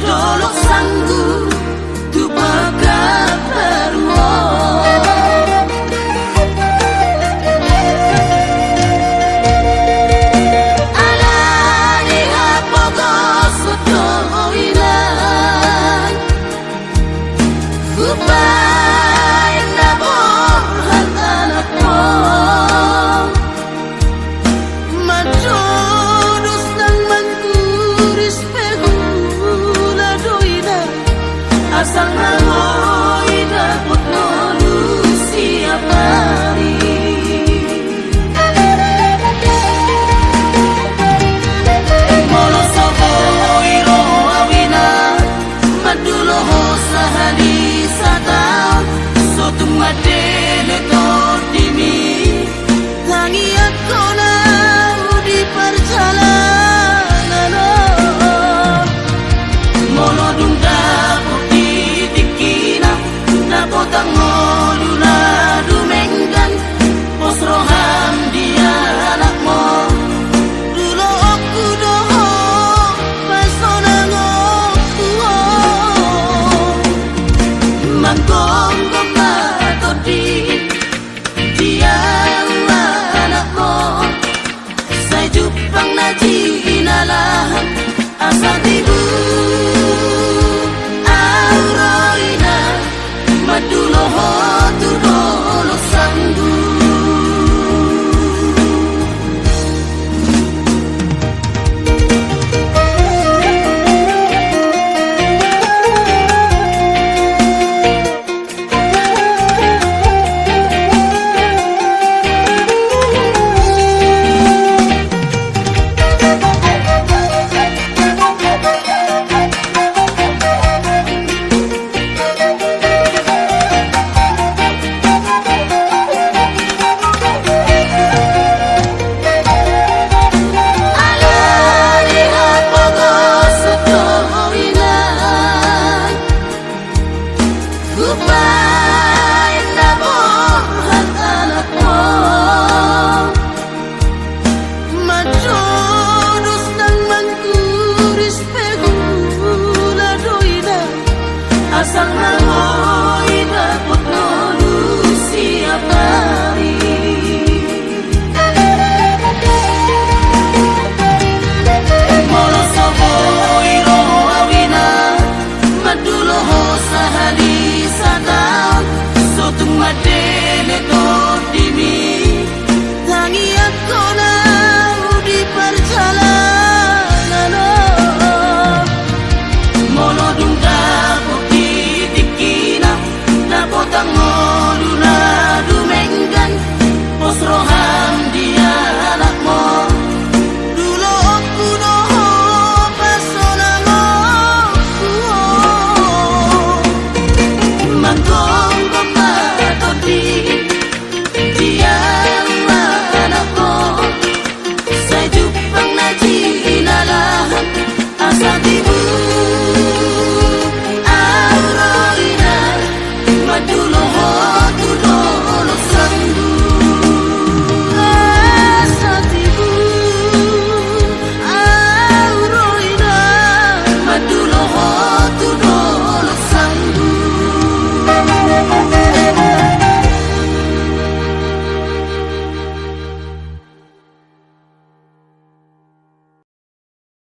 Dolok sanggup tu pagaperwo ala di hapogo soto ilan upay nabor hatanak mo majodos ng mangkuris pego asal nangoy dapat nolusi apari molo sobo iro awina madulo hosa hali sata sotung madele tordimi tangi ako na di perjalanan molo dunda potang moluna dumenggan pos roham dia anak mo dulo aku doho pasonang aku mangkong gomatodi dia anak mo say jupang naji inalahan asal tibu madulo ho tu dolo sanggu asal